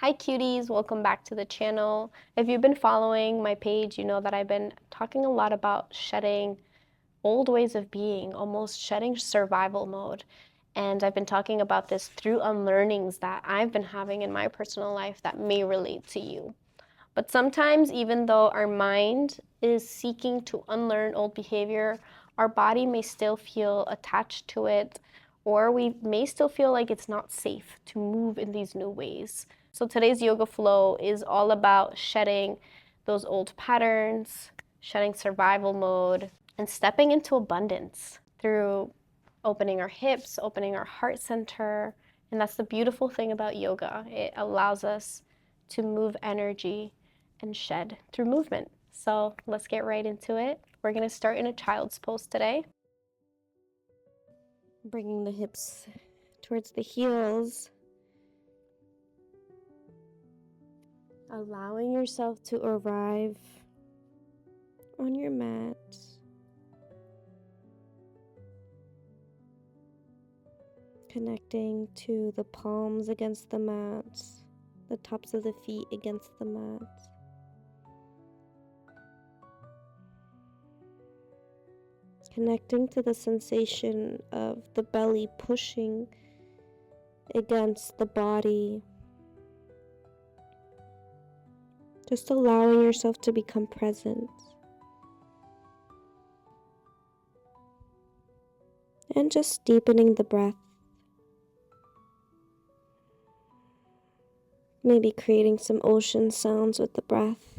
Hi cuties, welcome back to the channel. If you've been following my page, you know that I've been talking a lot about shedding old ways of being, almost shedding survival mode. And I've been talking about this through unlearnings that I've been having in my personal life that may relate to you. But sometimes, even though our mind is seeking to unlearn old behavior, our body may still feel attached to it, or we may still feel like it's not safe to move in these new ways. So today's yoga flow is all about shedding those old patterns, shedding survival mode, and stepping into abundance through opening our hips, opening our heart center. And that's the beautiful thing about yoga. It allows us to move energy and shed through movement. So let's get right into it. We're going to start in a child's pose today. Bringing the hips towards the heels. Allowing yourself to arrive on your mat. Connecting to the palms against the mat, the tops of the feet against the mat. Connecting to the sensation of the belly pushing against the body. Just allowing yourself to become present. And just deepening the breath. Maybe creating some ocean sounds with the breath.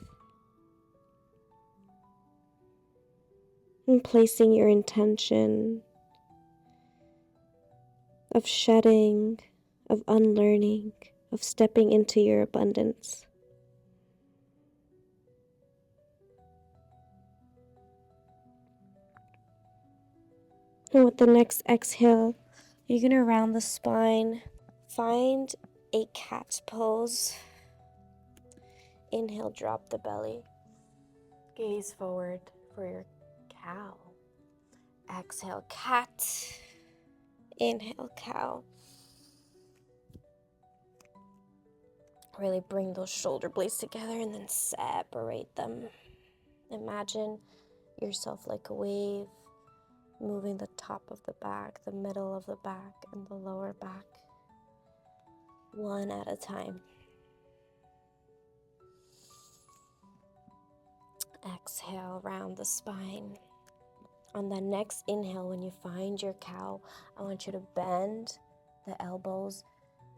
And placing your intention of shedding, of unlearning, of stepping into your abundance. And with the next exhale, you're going to round the spine. Find a cat pose. Inhale, drop the belly. Gaze forward for your cow. Exhale, cat. Inhale, cow. Really bring those shoulder blades together and then separate them. Imagine yourself like a wave, moving the top of the back, the middle of the back, and the lower back, one at a time. Exhale, round the spine. On the next inhale, when you find your cow, I want you to bend the elbows,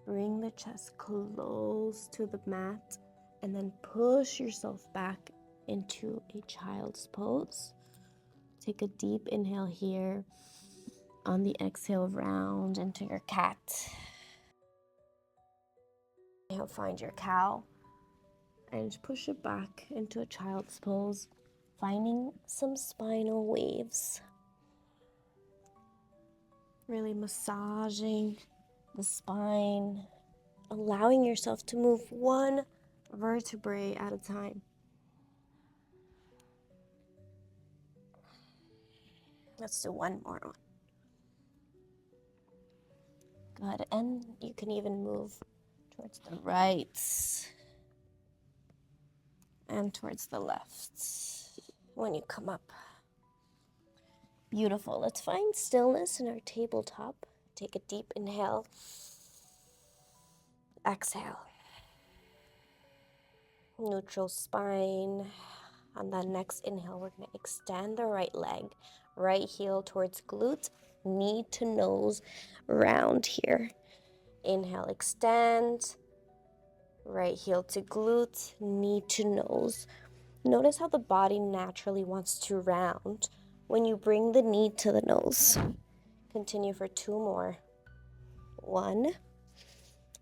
bring the chest close to the mat, and then push yourself back into a child's pose. Take a deep inhale here. On the exhale, round into your cat. Inhale, find your cow, and push it back into a child's pose, finding some spinal waves. Really massaging the spine, allowing yourself to move one vertebrae at a time. Let's do one more one. Good, and you can even move towards the right and towards the left when you come up. Beautiful. Let's find stillness in our tabletop. Take a deep inhale. Exhale. Neutral spine. On the next inhale, we're going to extend the right leg, right heel towards glute, knee to nose, round here. Inhale, extend, right heel to glute, knee to nose. Notice how the body naturally wants to round when you bring the knee to the nose. Continue for two more. One,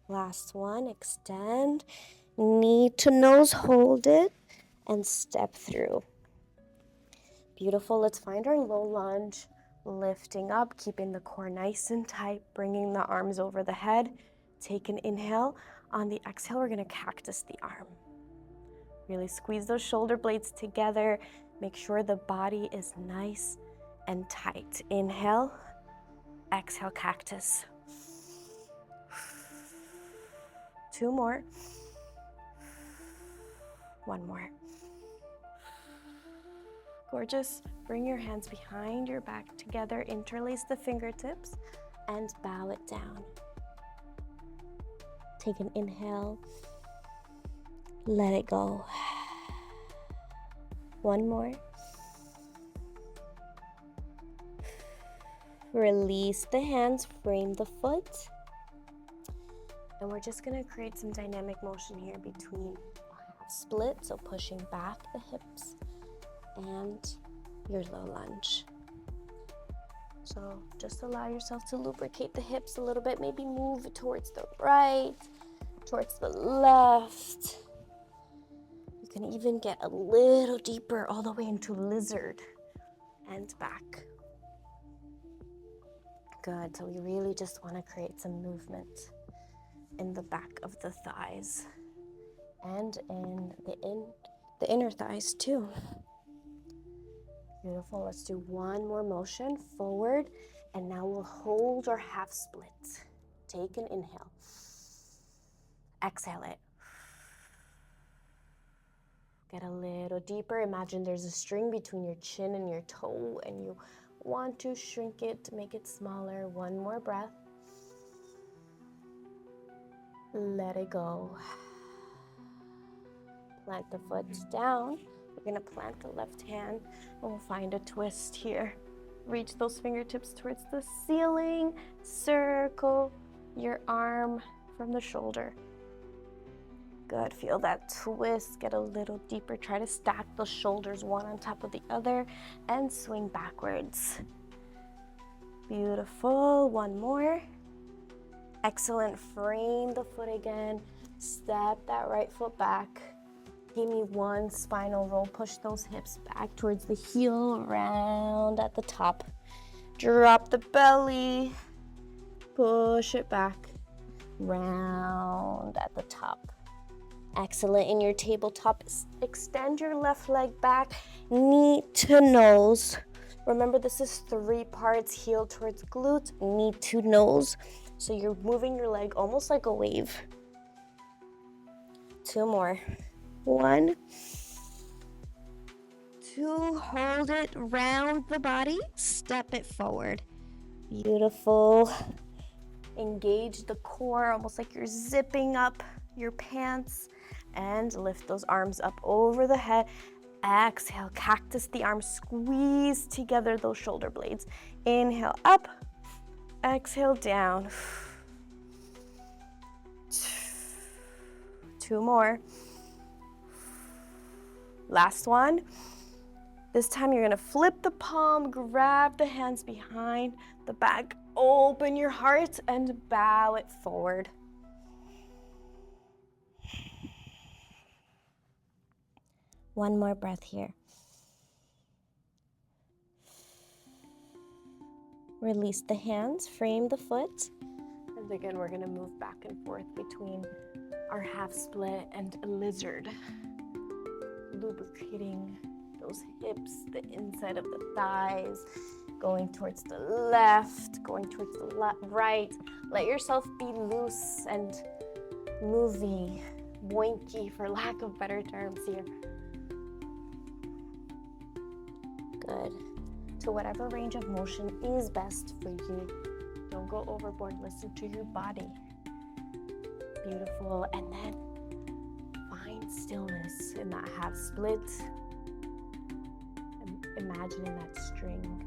last one, extend, knee to nose, hold it, and step through. Beautiful. Let's find our low lunge, lifting up, keeping the core nice and tight, bringing the arms over the head. Take an inhale. On the exhale, we're going to cactus the arm. Really squeeze those shoulder blades together. Make sure the body is nice and tight. Inhale, exhale, cactus. Two more. One more. Gorgeous. Bring your hands behind your back together, interlace the fingertips, and bow it down. Take an inhale. Let it go. One more. Release the hands, frame the foot. And we're just gonna create some dynamic motion here between a half split, so pushing back the hips, and your low lunge. So just allow yourself to lubricate the hips a little bit, maybe move towards the right, towards the left. You can even get a little deeper all the way into lizard and back. Good, so we really just want to create some movement in the back of the thighs and in the inner thighs too. Beautiful, let's do one more motion forward, and now we'll hold our half split. Take an inhale. Exhale it. Get a little deeper. Imagine there's a string between your chin and your toe, and you want to shrink it to make it smaller. One more breath. Let it go. Plant the foot down. We're gonna plant the left hand, and we'll find a twist here. Reach those fingertips towards the ceiling. Circle your arm from the shoulder. Good, feel that twist, get a little deeper. Try to stack the shoulders one on top of the other and swing backwards. Beautiful, one more. Excellent, frame the foot again. Step that right foot back. Give me one spinal roll. Push those hips back towards the heel, round at the top. Drop the belly. Push it back, round at the top. Excellent. In your tabletop, extend your left leg back, knee to nose. Remember, this is 3 parts, heel towards glute, knee to nose. So you're moving your leg almost like a wave. 2 more. 1, 2, hold it, round the body, step it forward. Beautiful. Engage the core, almost like you're zipping up your pants, and lift those arms up over the head. Exhale, cactus the arms, squeeze together those shoulder blades. Inhale up, exhale down. 2 more. Last one. This time you're gonna flip the palm, grab the hands behind the back, open your heart, and bow it forward. One more breath here. Release the hands, frame the foot. And again, we're gonna move back and forth between our half split and a lizard. Lubricating those hips, the inside of the thighs, going towards the left, going towards the right. Let yourself be loose and movie, boinky for lack of better terms here. Good. To whatever range of motion is best for you. Don't go overboard, listen to your body. Beautiful, and then find stillness in that half split. And imagining that string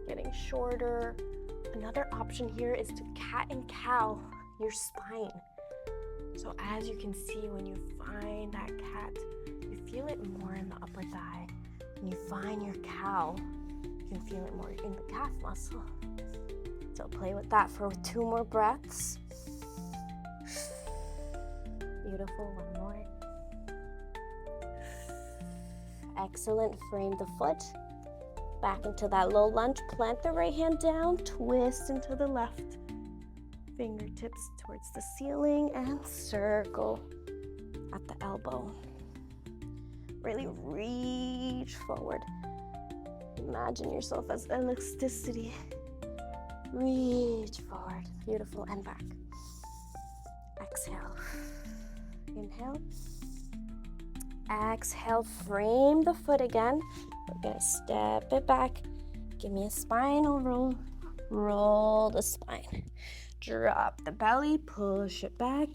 getting shorter. Another option here is to cat and cow your spine. So as you can see, when you find that cat, you feel it more in the upper thigh. When you find your cow, you can feel it more in the calf muscle. So play with that for 2 more breaths. Beautiful, 1 more. Excellent, frame the foot. Back into that low lunge, plant the right hand down, twist into the left. Fingertips towards the ceiling and circle at the elbow. Really reach forward. Imagine yourself as elasticity. Reach forward. Beautiful, and back. Exhale. Inhale. Exhale, frame the foot again. We're gonna step it back. Give me a spinal roll. Roll the spine. Drop the belly, push it back.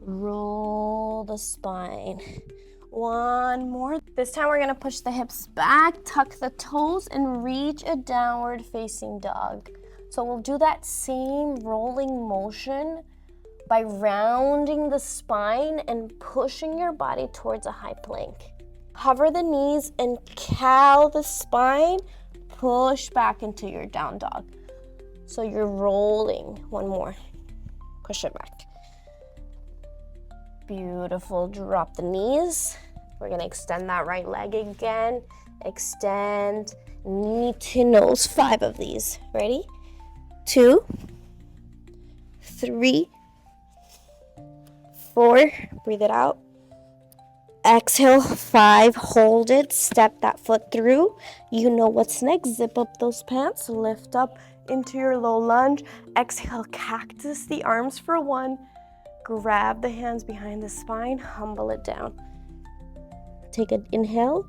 Roll the spine. One more. This time we're gonna push the hips back, tuck the toes, and reach a downward facing dog. So we'll do that same rolling motion by rounding the spine and pushing your body towards a high plank. Hover the knees and cow the spine, push back into your down dog. So you're rolling. One more. Push it back. Beautiful. Drop the knees. We're gonna extend that right leg again. Extend, knee to nose, 5 of these. Ready? 2, 3, 4, breathe it out. Exhale, 5, hold it, step that foot through. You know what's next. Zip up those pants, lift up into your low lunge. Exhale, cactus the arms for 1. Grab the hands behind the spine, humble it down. Take an inhale.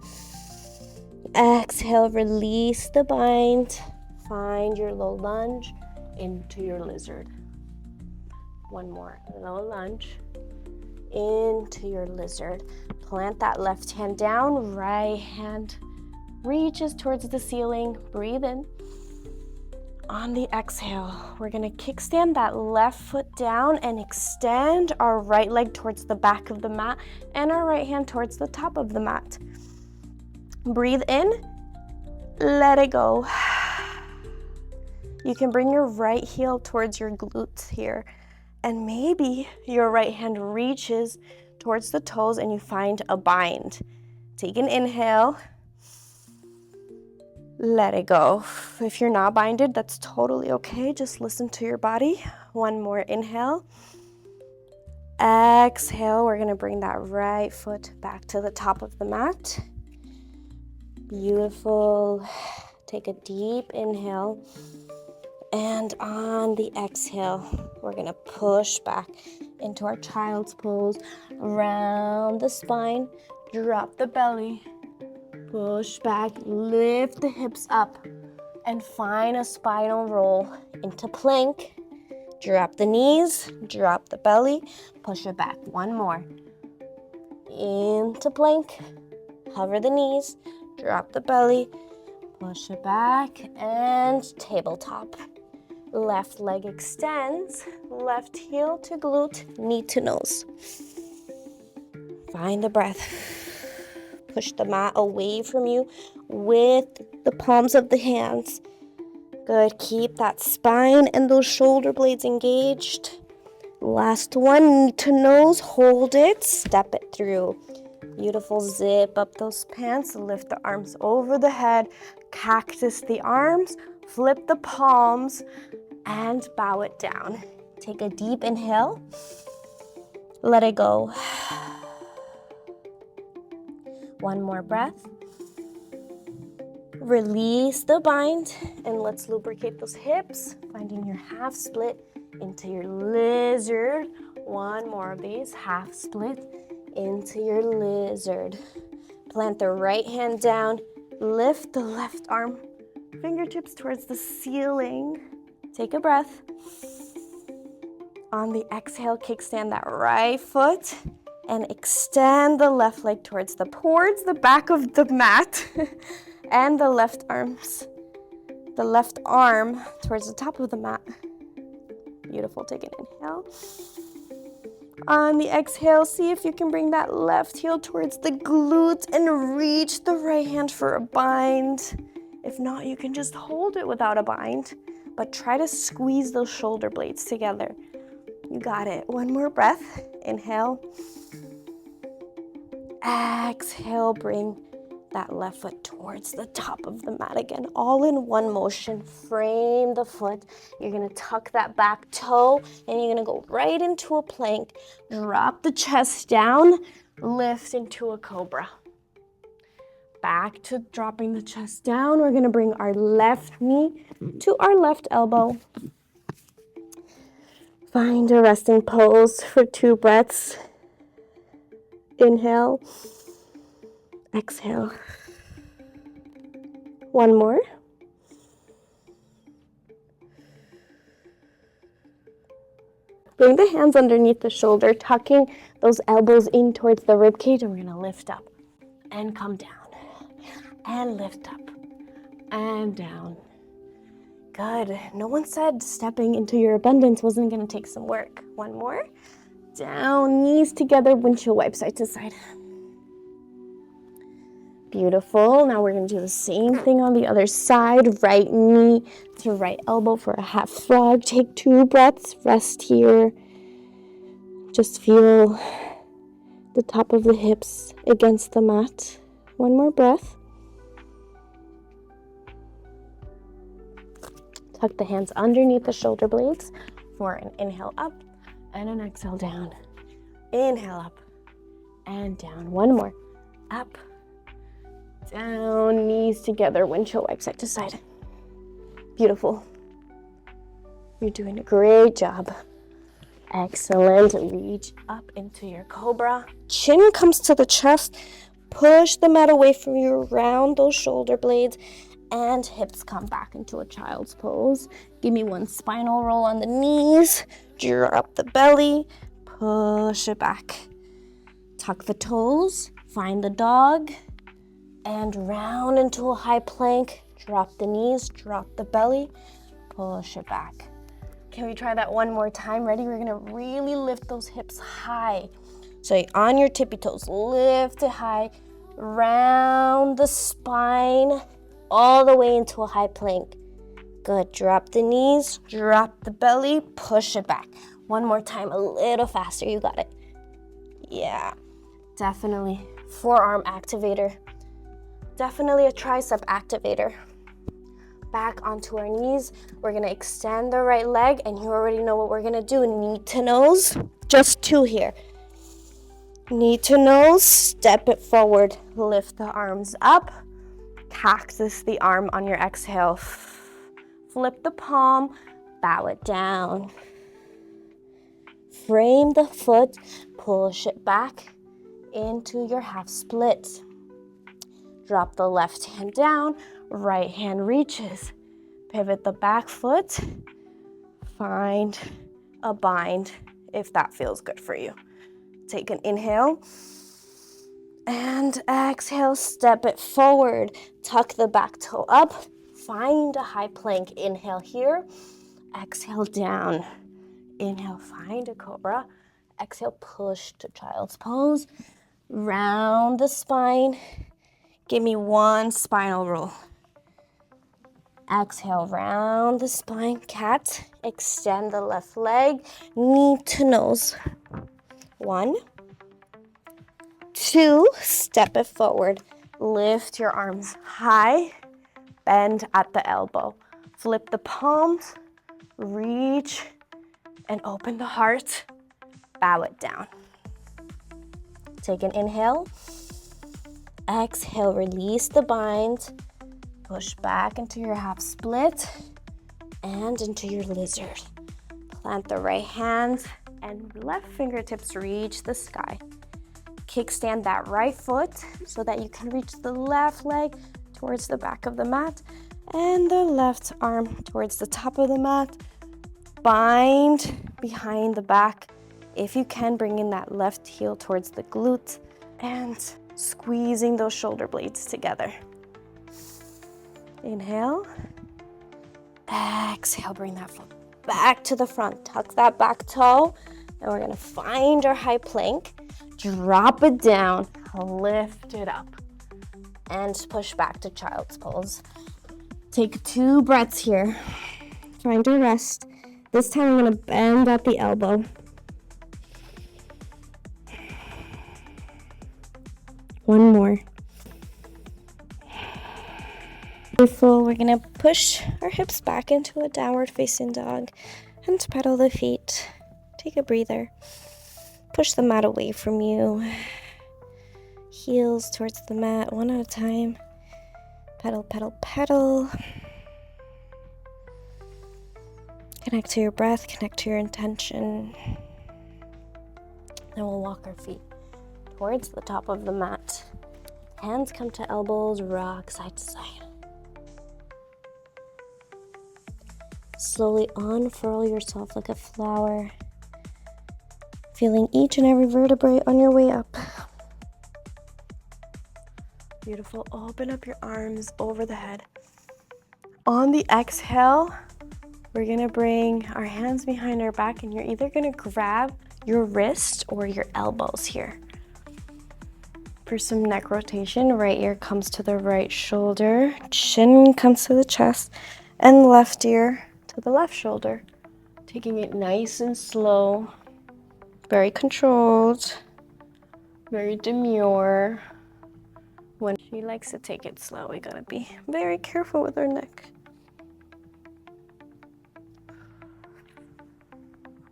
Exhale, release the bind. Find your low lunge into your lizard. One more, low lunge into your lizard. Plant that left hand down, right hand reaches towards the ceiling. Breathe in. On the exhale, we're gonna kickstand that left foot down and extend our right leg towards the back of the mat and our right hand towards the top of the mat. Breathe in, let it go. You can bring your right heel towards your glutes here, and maybe your right hand reaches towards the toes and you find a bind. Take an inhale. Let it go. If you're not binded, that's totally okay. Just listen to your body. One more inhale. Exhale. We're going to bring that right foot back to the top of the mat. Beautiful. Take a deep inhale. And on the exhale, we're going to push back into our child's pose. Round the spine. Drop the belly. Push back, lift the hips up, and find a spinal roll into plank. Drop the knees, drop the belly, push it back. One more. Into plank, hover the knees, drop the belly, push it back, and tabletop. Left leg extends, left heel to glute, knee to nose. Find the breath. Push the mat away from you with the palms of the hands. Good. Keep that spine and those shoulder blades engaged. Last one, knee to nose. Hold it. Step it through. Beautiful. Zip up those pants. Lift the arms over the head. Cactus the arms. Flip the palms and bow it down. Take a deep inhale. Let it go. One more breath. Release the bind and let's lubricate those hips, finding your half split into your lizard. One more of these, half split into your lizard. Plant the right hand down, lift the left arm, fingertips towards the ceiling. Take a breath. On the exhale, kickstand that right foot. And extend the left leg towards the back of the mat and the left arm towards the top of the mat. Beautiful. Take an inhale. On the exhale, see if you can bring that left heel towards the glute and reach the right hand for a bind. If not, you can just hold it without a bind, but try to squeeze those shoulder blades together. You got it. One more breath. Inhale. Exhale, bring that left foot towards the top of the mat again, all in one motion. Frame the foot. You're gonna tuck that back toe and you're gonna go right into a plank. Drop the chest down, lift into a cobra. Back to dropping the chest down. We're gonna bring our left knee to our left elbow. Find a resting pose for 2 breaths. Inhale. Exhale. One more. Bring the hands underneath the shoulder, tucking those elbows in towards the rib cage, and we're gonna lift up and come down and lift up and down. Good. No one said stepping into your abundance wasn't gonna take some work. One more. Down, knees together, windshield wipe side to side. Beautiful. Now we're gonna do the same thing on the other side. Right knee to right elbow for a half frog. Take 2 breaths, rest here. Just feel the top of the hips against the mat. One more breath. Tuck the hands underneath the shoulder blades for an inhale up and an exhale down. Inhale up and down. One more. Up, down, knees together, windshield wipe side to side. Beautiful. You're doing a great job. Excellent. Reach up into your cobra. Chin comes to the chest. Push the mat away from you, round those shoulder blades, and hips come back into a child's pose. Give me one spinal roll on the knees. Drop the belly. Push it back. Tuck the toes. Find the dog. And round into a high plank. Drop the knees. Drop the belly. Push it back. Can we try that one more time? Ready? We're gonna really lift those hips high. So on your tippy toes, lift it high. Round the spine. All the way into a high plank. Good. Drop the knees, drop the belly, push it back. One more time, a little faster. You got it. Yeah, definitely. Forearm activator. Definitely a tricep activator. Back onto our knees. We're gonna extend the right leg, and you already know what we're gonna do. Knee to nose. Just 2 here. Knee to nose, step it forward. Lift the arms up. Cactus the arm on your exhale. Flip the palm, bow it down. Frame the foot, push it back into your half split. Drop the left hand down, right hand reaches. Pivot the back foot. Find a bind if that feels good for you. Take an inhale. And exhale, step it forward. Tuck the back toe up. Find a high plank. Inhale here. Exhale down. Inhale, find a cobra. Exhale, push to child's pose. Round the spine. Give me one spinal roll. Exhale, round the spine. Cat. Extend the left leg. Knee to nose. 1, 2, step it forward. Lift your arms high, bend at the elbow. Flip the palms, reach, and open the heart. Bow it down. Take an inhale. Exhale, release the bind. Push back into your half split and into your lizard. Plant the right hand and left fingertips reach the sky. Kickstand that right foot so that you can reach the left leg towards the back of the mat and the left arm towards the top of the mat. Bind behind the back. If you can, bring in that left heel towards the glute and squeezing those shoulder blades together. Inhale. Exhale, bring that foot back to the front. Tuck that back toe. And we're gonna find our high plank. Drop it down, lift it up, and push back to child's pose. Take 2 breaths here. Find your rest. This time I'm gonna bend at the elbow. One more. Beautiful. We're gonna push our hips back into a downward facing dog and pedal the feet. Take a breather. Push the mat away from you. Heels towards the mat, one at a time. Pedal, pedal, pedal. Connect to your breath, connect to your intention. Then we'll walk our feet towards the top of the mat. Hands come to elbows, rock side to side. Slowly unfurl yourself like a flower, feeling each and every vertebrae on your way up. Beautiful. Open up your arms over the head. On the exhale, we're gonna bring our hands behind our back, and you're either gonna grab your wrist or your elbows here. For some neck rotation, right ear comes to the right shoulder, chin comes to the chest, and left ear to the left shoulder. Taking it nice and slow, very controlled, very demure. When she likes to take it slow, we gotta be very careful with our neck.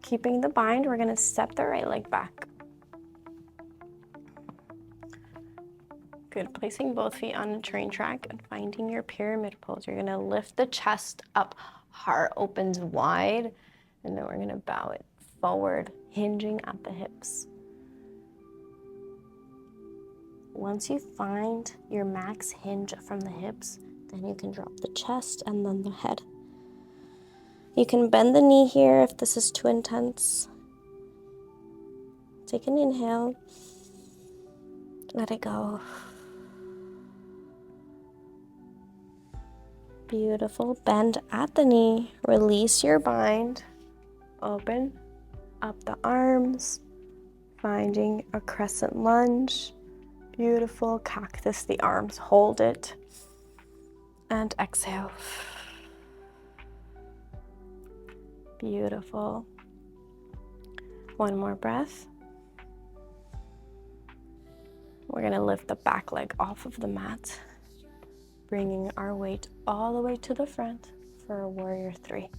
Keeping the bind, we're gonna step the right leg back. Good, placing both feet on the train track and finding your pyramid pose. You're gonna lift the chest up, heart opens wide, and then we're gonna bow it forward, hinging at the hips. Once you find your max hinge from the hips, then you can drop the chest and then the head. You can bend the knee here if this is too intense. Take an inhale. Let it go. Beautiful. Bend at the knee. Release your bind. Open up the arms. Finding a crescent lunge. Beautiful. Cactus the arms. Hold it. And exhale. Beautiful. One more breath. We're going to lift the back leg off of the mat, bringing our weight all the way to the front for a warrior three.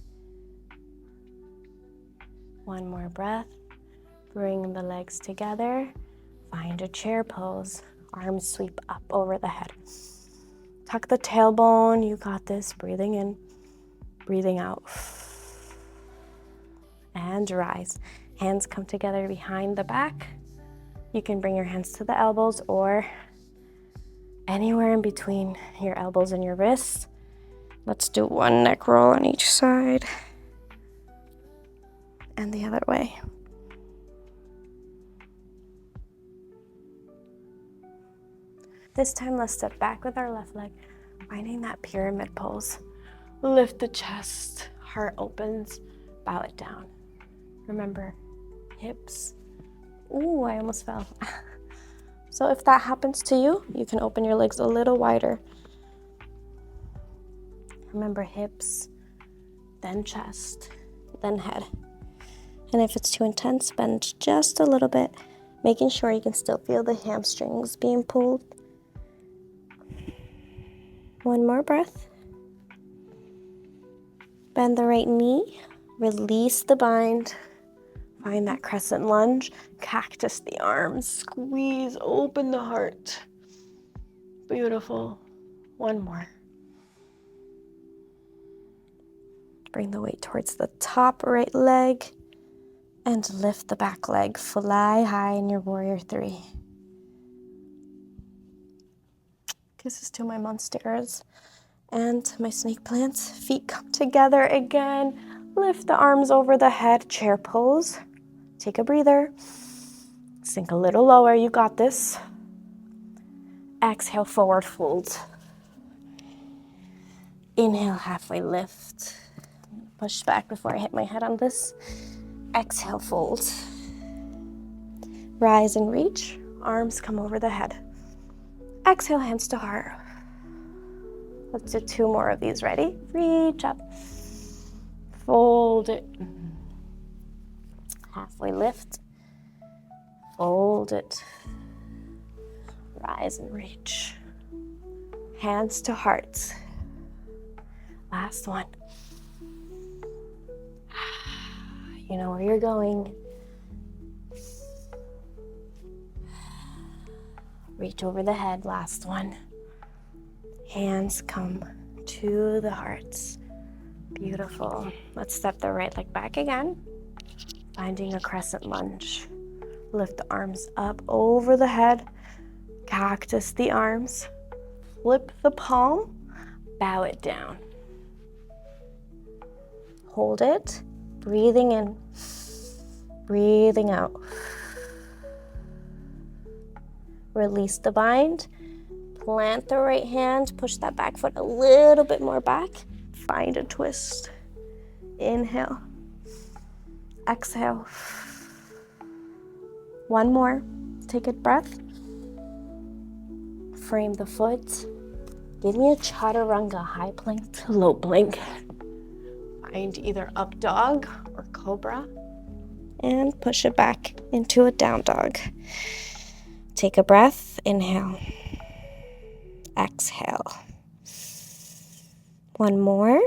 One more breath. Bring the legs together. Find a chair pose. Arms sweep up over the head. Tuck the tailbone. You got this. Breathing in, breathing out. And rise. Hands come together behind the back. You can bring your hands to the elbows or anywhere in between your elbows and your wrists. Let's do one neck roll on each side and the other way. This time, let's step back with our left leg, finding that pyramid pose. Lift the chest, heart opens, bow it down. Remember, hips. Ooh, I almost fell. So if that happens to you, you can open your legs a little wider. Remember, hips, then chest, then head. And if it's too intense, bend just a little bit, making sure you can still feel the hamstrings being pulled. One more breath. Bend the right knee, release the bind. Find that crescent lunge, cactus the arms, squeeze, open the heart. Beautiful. One more. Bring the weight towards the top right leg and lift the back leg. Fly high in your warrior three. Kisses to my monsters and my snake plants. Feet come together again. Lift the arms over the head, chair pose. Take a breather. Sink a little lower, you got this. Exhale, forward fold. Inhale, halfway lift. Push back before I hit my head on this. Exhale, fold. Rise and reach. Arms come over the head. Exhale, hands to heart. Let's do two more of these. Ready? Reach up. Fold it. Halfway lift. Fold it. Rise and reach. Hands to heart. Last one. You know where you're going. Reach over the head. Last one. Hands come to the hearts. Beautiful. Let's step the right leg back again. Finding a crescent lunge. Lift the arms up over the head. Cactus the arms, flip the palm, bow it down. Hold it, breathing in, breathing out. Release the bind, plant the right hand, push that back foot a little bit more back, find a twist. Inhale, exhale. One more, take a breath. Frame the foot. Give me a chaturanga, high plank to low plank. Find either up dog or cobra and push it back into a down dog. Take a breath, inhale, exhale. One more.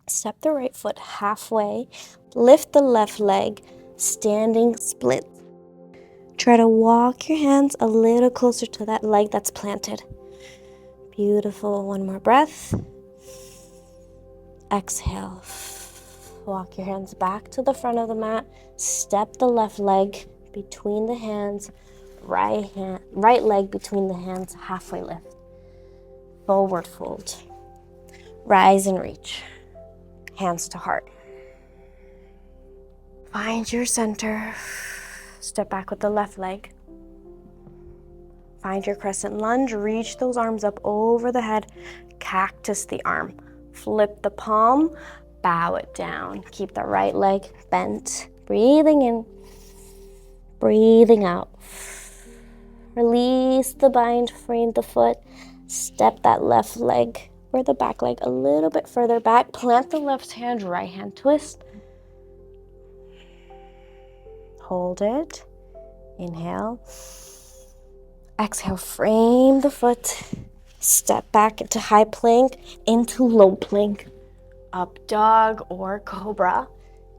Step the right foot halfway, lift the left leg, standing split. Try to walk your hands a little closer to that leg that's planted. Beautiful, one more breath. Exhale. Walk your hands back to the front of the mat, step the left leg between the hands, right leg between the hands, halfway lift. Forward fold. Rise and reach. Hands to heart. Find your center. Step back with the left leg. Find your crescent lunge. Reach those arms up over the head. Cactus the arm. Flip the palm. Bow it down. Keep the right leg bent. Breathing in. Breathing out. Release the bind. Frame the foot. Step that left leg or the back leg a little bit further back. Plant the left hand. Right hand twist. Hold it. Inhale. Exhale, frame the foot. Step back into high plank, into low plank. Up dog or cobra,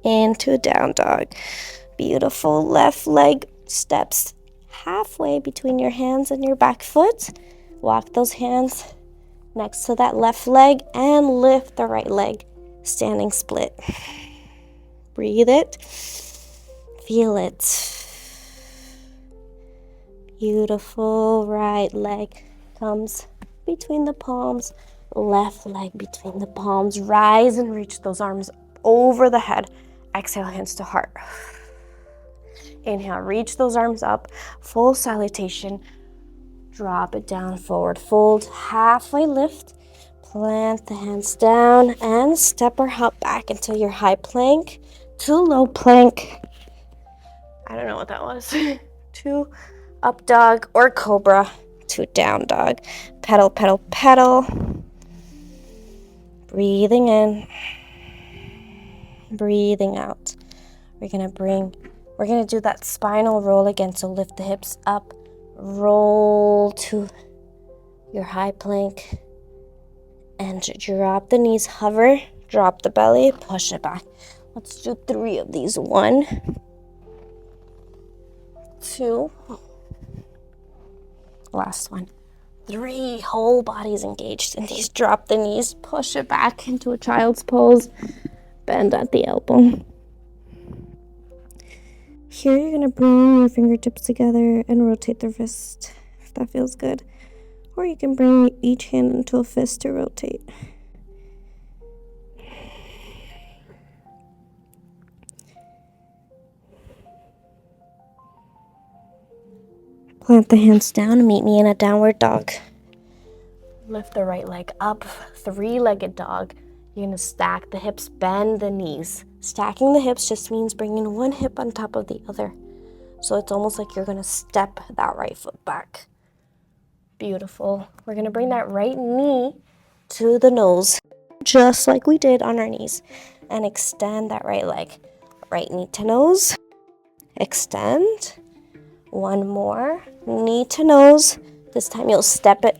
into down dog. Beautiful. Left leg steps halfway between your hands and your back foot. Walk those hands next to that left leg and lift the right leg. Standing split. Breathe it. Feel it. Beautiful. Right leg comes between the palms. Left leg between the palms. Rise and reach those arms over the head. Exhale, hands to heart. Inhale, reach those arms up. Full salutation. Drop it down, forward fold. Halfway lift. Plant the hands down and step or hop back into your high plank to low plank. I don't know what that was. To up dog or cobra, to down dog. Pedal, pedal, pedal. Breathing in. Breathing out. We're gonna do that spinal roll again. So lift the hips up, roll to your high plank, and drop the knees, hover, drop the belly, push it back. Let's do 3 of these. 1, 2, last one. 3, whole body's engaged in these. Drop the knees, push it back into a child's pose, bend at the elbow. Here you're gonna bring your fingertips together and rotate the wrist, if that feels good. Or you can bring each hand into a fist to rotate. Plant the hands down and meet me in a downward dog. Lift the right leg up, 3-legged dog. You're gonna stack the hips, bend the knees. Stacking the hips just means bringing one hip on top of the other. So it's almost like you're gonna step that right foot back. Beautiful. We're gonna bring that right knee to the nose, just like we did on our knees. And extend that right leg. Right knee to nose. Extend. One more. Knee to nose. This time you'll step it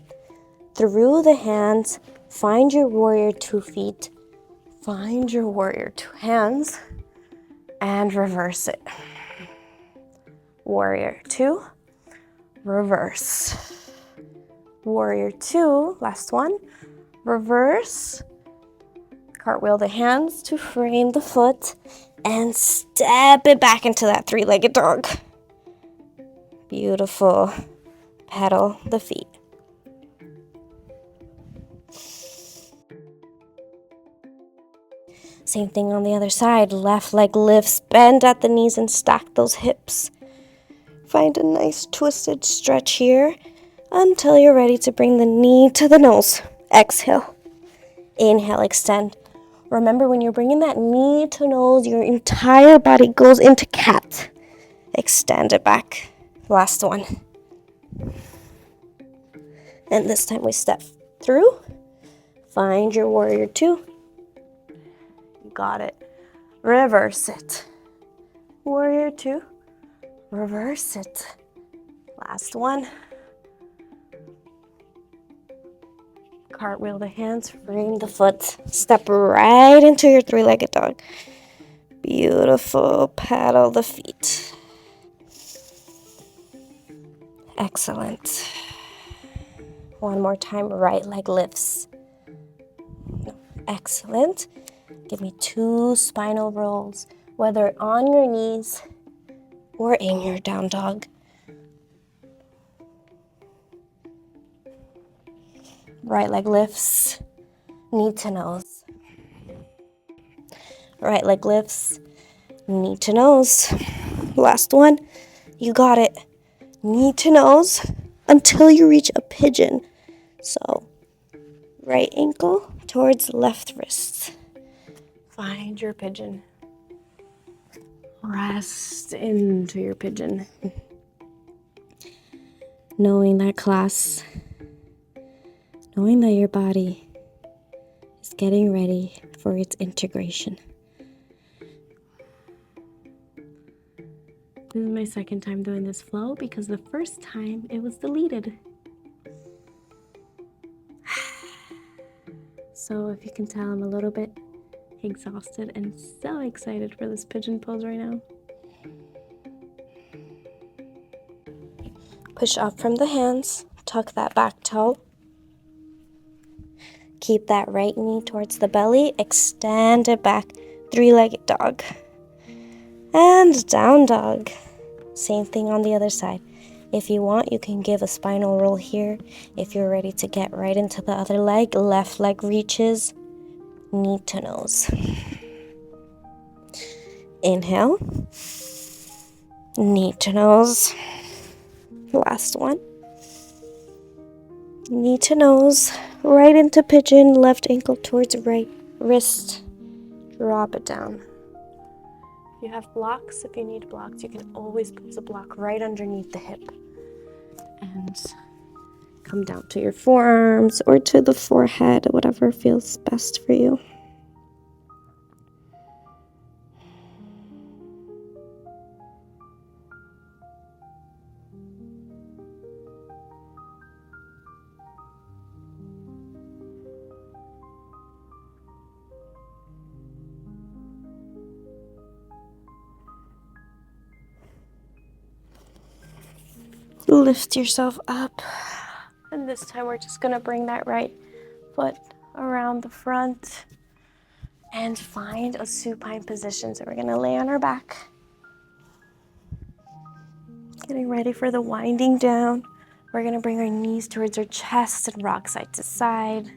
through the hands. Find your warrior 2 feet. Find your warrior 2 hands. And reverse it. Warrior 2. Reverse. Warrior 2. Last one. Reverse. Cartwheel the hands to frame the foot. And step it back into that 3-legged dog. Beautiful. Pedal the feet. Same thing on the other side. Left leg lifts, bend at the knees and stack those hips. Find a nice twisted stretch here until you're ready to bring the knee to the nose. Exhale. Inhale, extend. Remember, when you're bringing that knee to nose, your entire body goes into cat. Extend it back. Last one. And this time we step through. Find your warrior two. You got it. Reverse it. Warrior two. Reverse it. Last one. Cartwheel the hands, frame the foot. Step right into your three-legged dog. Beautiful. Paddle the feet. Excellent. One more time, right leg lifts. Excellent. Give me 2 spinal rolls, whether on your knees or in your down dog. Right leg lifts, knee to nose. Right leg lifts, knee to nose. Last one. You got it. Knee to nose until you reach a pigeon. So, right ankle towards left wrist. Find your pigeon. Rest into your pigeon. Knowing that class, knowing that your body is getting ready for its integration. This is my second time doing this flow because the first time it was deleted. So if you can tell, I'm a little bit exhausted and so excited for this pigeon pose right now. Push up from the hands, tuck that back toe. Keep that right knee towards the belly, extend it back, three-legged dog. And down dog. Same thing on the other side. If you want, you can give a spinal roll here. If you're ready to get right into the other leg, left leg reaches, knee to nose. Inhale, knee to nose. Last one. Knee to nose, right into pigeon, left ankle towards right wrist. Drop it down. If you have blocks, if you need blocks, you can always pose a block right underneath the hip. And come down to your forearms or to the forehead, whatever feels best for you. Lift yourself up. And this time we're just gonna bring that right foot around the front and find a supine position. So we're gonna lay on our back. Getting ready for the winding down. We're gonna bring our knees towards our chest and rock side to side.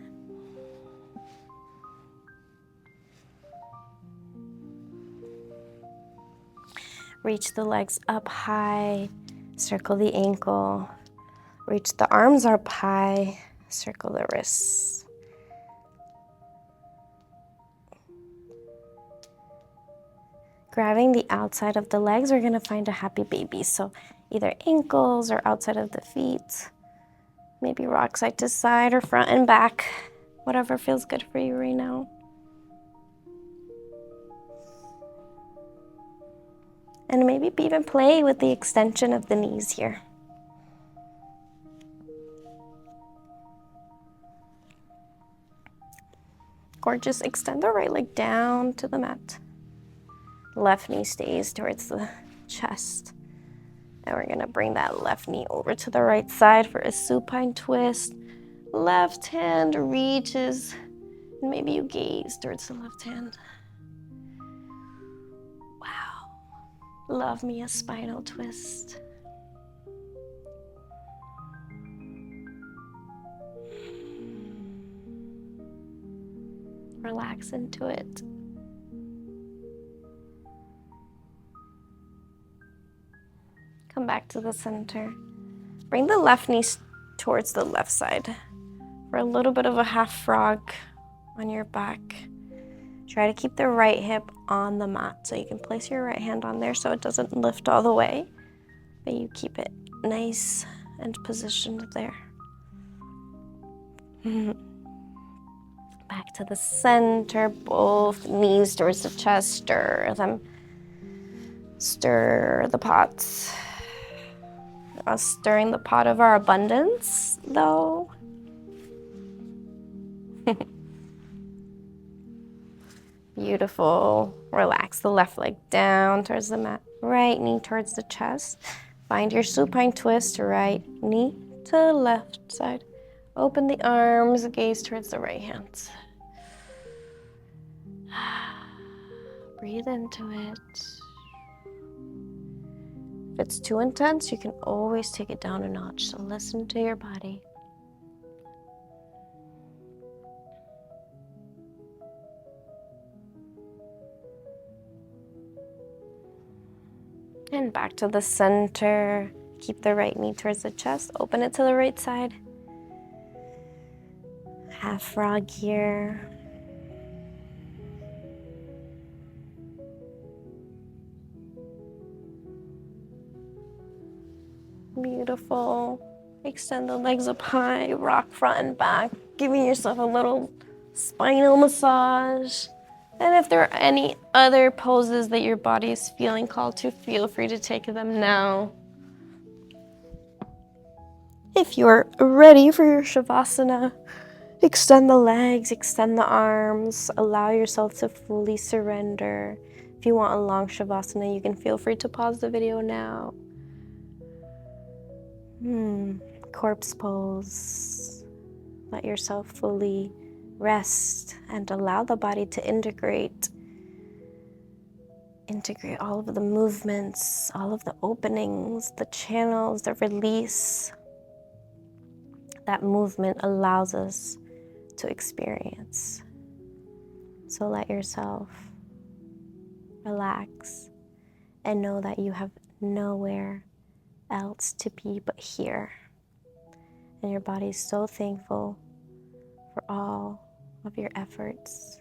Reach the legs up high, circle the ankle. Reach the arms up high, circle the wrists. Grabbing the outside of the legs, we're gonna find a happy baby. So either ankles or outside of the feet. Maybe rock side to side or front and back. Whatever feels good for you right now. And maybe even play with the extension of the knees here. Or just extend the right leg down to the mat. Left knee stays towards the chest. And we're gonna bring that left knee over to the right side for a supine twist. Left hand reaches, and maybe you gaze towards the left hand. Wow, love me a spinal twist. relax into it. Come back to the center. Bring the left knee towards the left side for a little bit of a half frog on your back. Try to keep the right hip on the mat, so you can place your right hand on there so it doesn't lift all the way, but you keep it nice and positioned there. Back to the center, both knees towards the chest, stir them. Stir the pots. Stirring the pot of our abundance, though. Beautiful. Relax the left leg down towards the mat. Right knee towards the chest. Find your supine twist. Right knee to left side. Open the arms, gaze towards the right hand. Breathe into it. If it's too intense, you can always take it down a notch. So listen to your body. And back to the center. Keep the right knee towards the chest. Open it to the right side. Half frog here. Beautiful. Extend the legs up high, rock front and back, giving yourself a little spinal massage. And if there are any other poses that your body is feeling called to, feel free to take them now. If you're ready for your Shavasana, extend the legs, extend the arms, allow yourself to fully surrender. If you want a long Shavasana, you can feel free to pause the video now. Corpse pose. Let yourself fully rest and allow the body to integrate all of the movements, all of the openings, the channels, the release. That movement allows us to experience. So let yourself relax and know that you have nowhere else to be but here. And your body is so thankful for all of your efforts.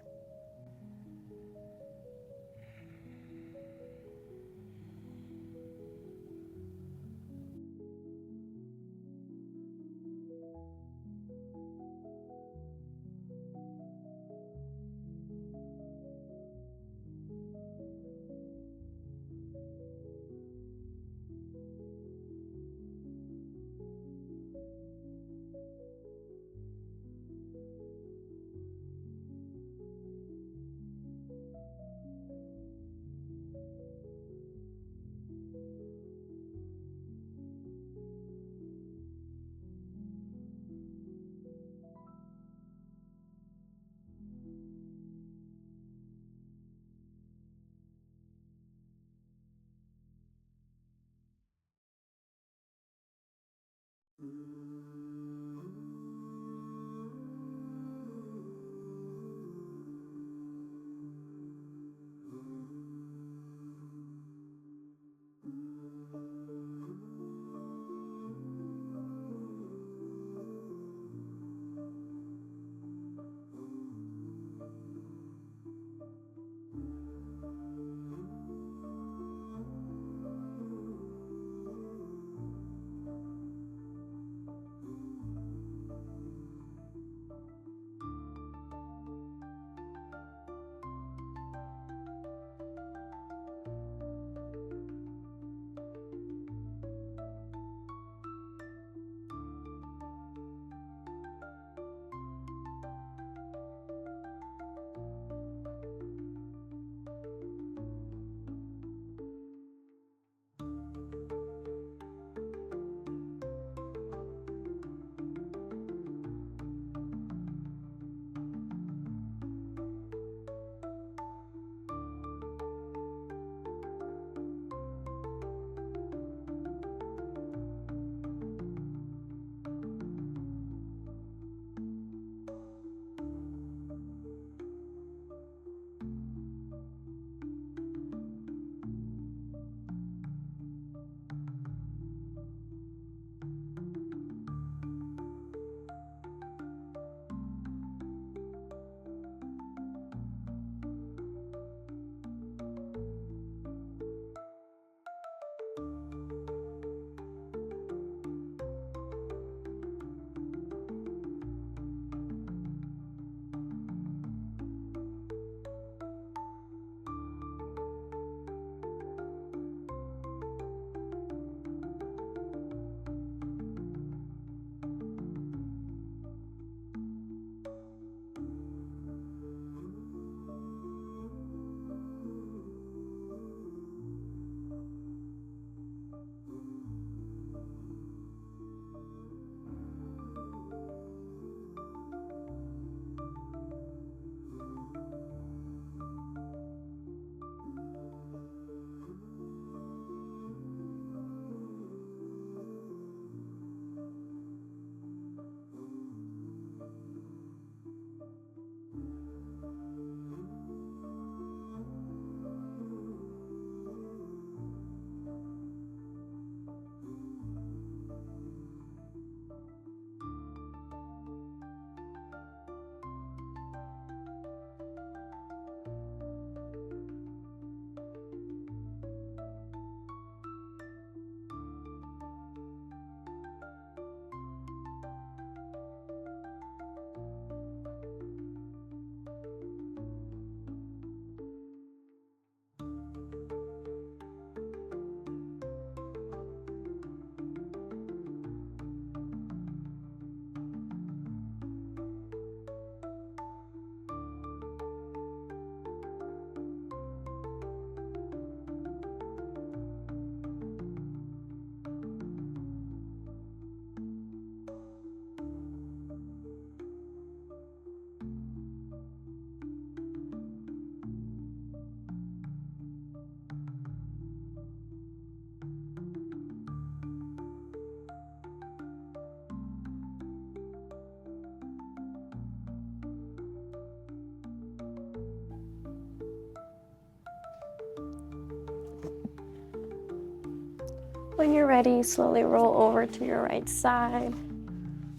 When you're ready, slowly roll over to your right side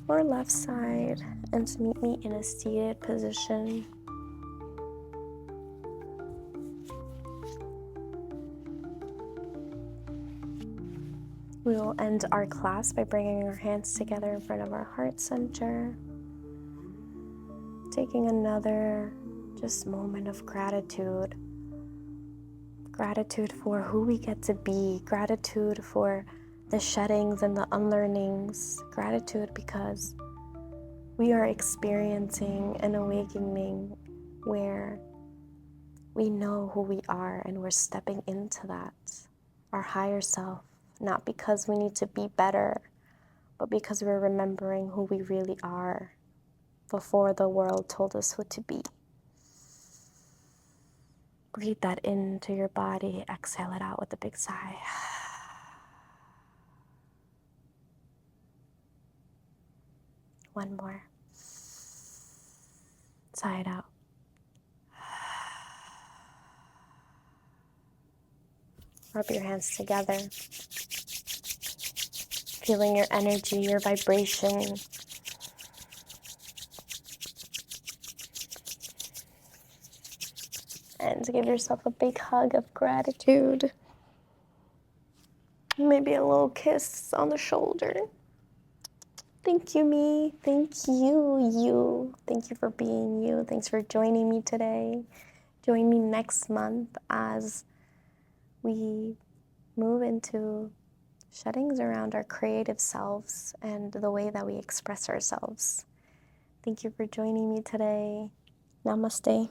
or left side and to meet me in a seated position. We will end our class by bringing our hands together in front of our heart center, taking another just moment of gratitude. Gratitude for who we get to be, gratitude for the sheddings and the unlearnings, gratitude because we are experiencing an awakening where we know who we are and we're stepping into that, our higher self, not because we need to be better, but because we're remembering who we really are before the world told us who to be. Breathe that into your body, exhale it out with a big sigh. One more. Sigh it out. Rub your hands together, feeling your energy, your vibration. And give yourself a big hug of gratitude. Maybe a little kiss on the shoulder. Thank you, me. Thank you, you. Thank you for being you. Thanks for joining me today. Join me next month as we move into sheddings around our creative selves and the way that we express ourselves. Thank you for joining me today. Namaste.